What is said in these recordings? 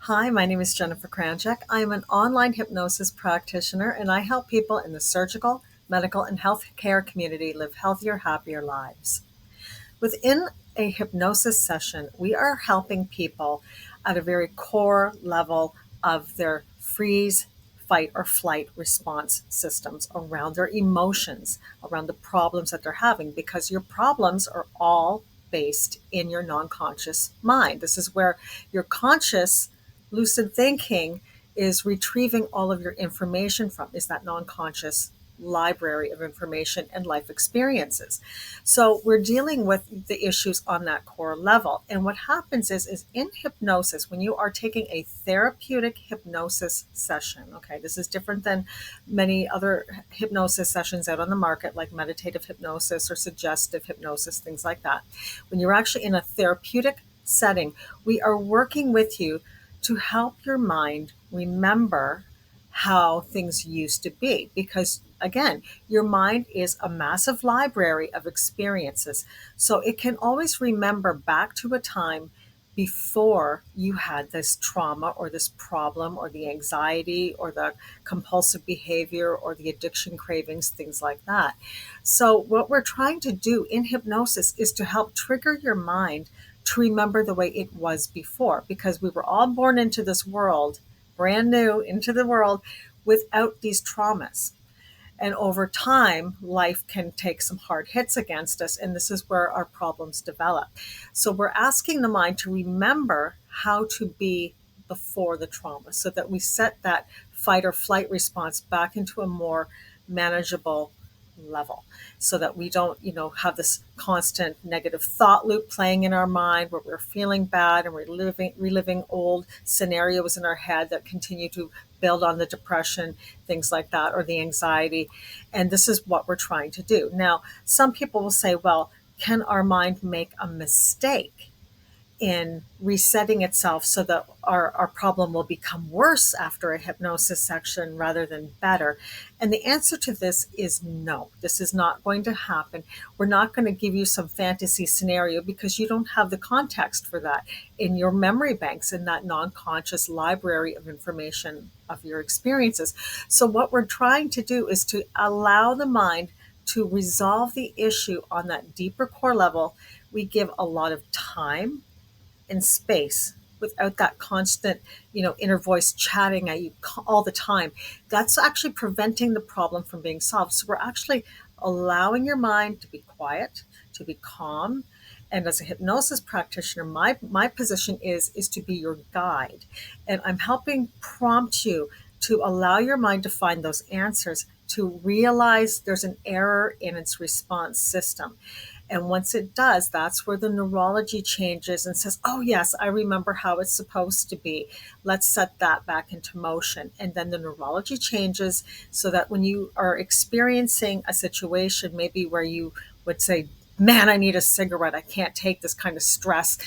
Hi, my name is Jennifer Kranjec. I am an online hypnosis practitioner and I help people in the surgical, medical, and healthcare community live healthier, happier lives. Within a hypnosis session, we are helping people at a very core level of their freeze, fight, or flight response systems around their emotions, around the problems that they're having, because your problems are all based in your non conscious mind. This is where your conscious lucid thinking is retrieving all of your information from, is that non conscious library of information and life experiences. So we're dealing with the issues on that core level. And what happens is in hypnosis, when you are taking a therapeutic hypnosis session, okay, this is different than many other hypnosis sessions out on the market, like meditative hypnosis or suggestive hypnosis, things like that. When you're actually in a therapeutic setting, we are working with you to help your mind remember how things used to be. Because again, your mind is a massive library of experiences. So it can always remember back to a time before you had this trauma or this problem or the anxiety or the compulsive behavior or the addiction cravings, things like that. So, what we're trying to do in hypnosis is to help trigger your mind to remember the way it was before, because we were all born into this world, brand new into the world, without these traumas. And over time, life can take some hard hits against us, and this is where our problems develop. So we're asking the mind to remember how to be before the trauma so that we set that fight or flight response back into a more manageable level, so that we don't have this constant negative thought loop playing in our mind where we're feeling bad and we're reliving old scenarios in our head that continue to build on the depression, things like that, or the anxiety. And this is what we're trying to do. Now, some people will say, well, can our mind make a mistake in resetting itself so that our problem will become worse after a hypnosis section rather than better? And the answer to this is no. This is not going to happen. We're not going to give you some fantasy scenario because you don't have the context for that in your memory banks, in that non-conscious library of information of your experiences. So what we're trying to do is to allow the mind to resolve the issue on that deeper core level. We give a lot of time and space without that constant, inner voice chatting at you all the time. That's actually preventing the problem from being solved. So we're actually allowing your mind to be quiet, to be calm. And as a hypnosis practitioner, my position is to be your guide. And I'm helping prompt you to allow your mind to find those answers, to realize there's an error in its response system. And once it does, that's where the neurology changes and says, oh, yes, I remember how it's supposed to be. Let's set that back into motion. And then the neurology changes so that when you are experiencing a situation, maybe where you would say, man, I need a cigarette, I can't take this kind of stress,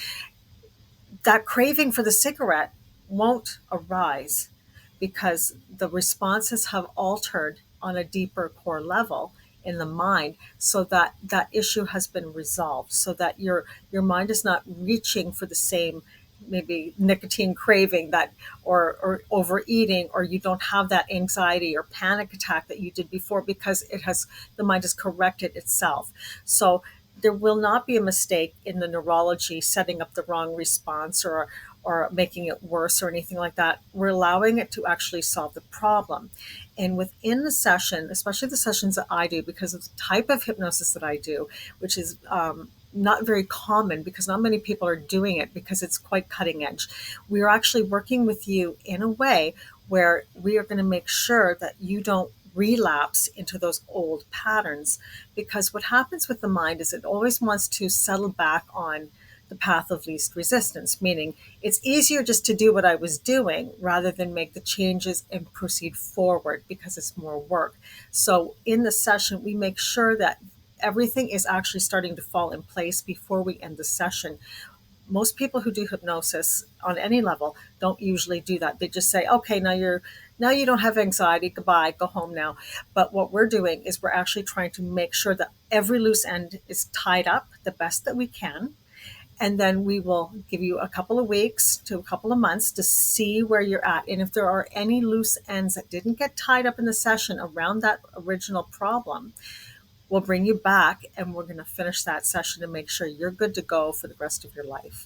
that craving for the cigarette won't arise because the responses have altered on a deeper core level in the mind, so that that issue has been resolved, so that your mind is not reaching for the same maybe nicotine craving that, or overeating, or you don't have that anxiety or panic attack that you did before, because the mind has corrected itself. So there will not be a mistake in the neurology setting up the wrong response, or making it worse or anything like that. We're allowing it to actually solve the problem. And within the session, especially the sessions that I do, because of the type of hypnosis that I do, which is not very common because not many people are doing it because it's quite cutting edge. We are actually working with you in a way where we are going to make sure that you don't relapse into those old patterns. Because what happens with the mind is it always wants to settle back on the path of least resistance, meaning it's easier just to do what I was doing rather than make the changes and proceed forward because it's more work. So in the session, we make sure that everything is actually starting to fall in place before we end the session. Most people who do hypnosis on any level don't usually do that. They just say, okay, now you don't have anxiety, goodbye, go home now. But what we're doing is we're actually trying to make sure that every loose end is tied up the best that we can, And then we will give you a couple of weeks to a couple of months to see where you're at. And if there are any loose ends that didn't get tied up in the session around that original problem, we'll bring you back and we're going to finish that session to make sure you're good to go for the rest of your life.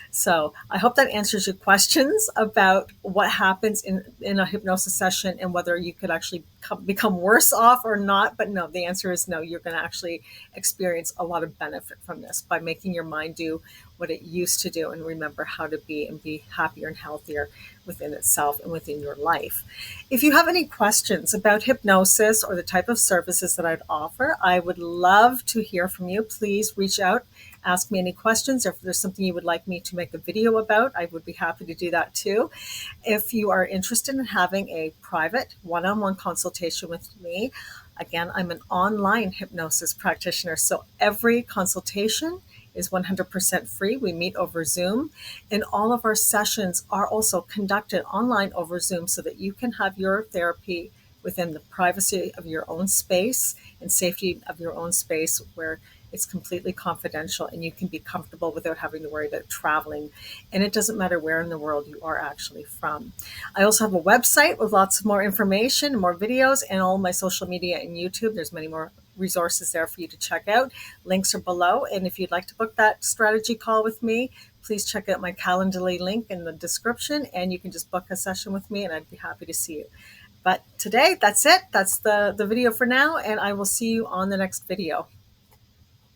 So I hope that answers your questions about what happens in a hypnosis session and whether you could actually become worse off or not. But no, the answer is no. You're going to actually experience a lot of benefit from this by making your mind do what it used to do and remember how to be and be happier and healthier within itself and within your life. If you have any questions about hypnosis or the type of services that I'd offer, I would love to hear from you. Please reach out, ask me any questions, or if there's something you would like me to make a video about, I would be happy to do that too. If you are interested in having a private one-on-one consultation with me, again, I'm an online hypnosis practitioner, so every consultation is 100% free. We meet over Zoom, and all of our sessions are also conducted online over Zoom so that you can have your therapy within the privacy of your own space and safety of your own space, where it's completely confidential and you can be comfortable without having to worry about traveling. And it doesn't matter where in the world you are actually from. I also have a website with lots of more information, more videos, and all my social media and YouTube. There's many more resources there for you to check out. Links are below. And if you'd like to book that strategy call with me, please check out my Calendly link in the description and you can just book a session with me and I'd be happy to see you. But today, that's it. That's the video for now, and I will see you on the next video.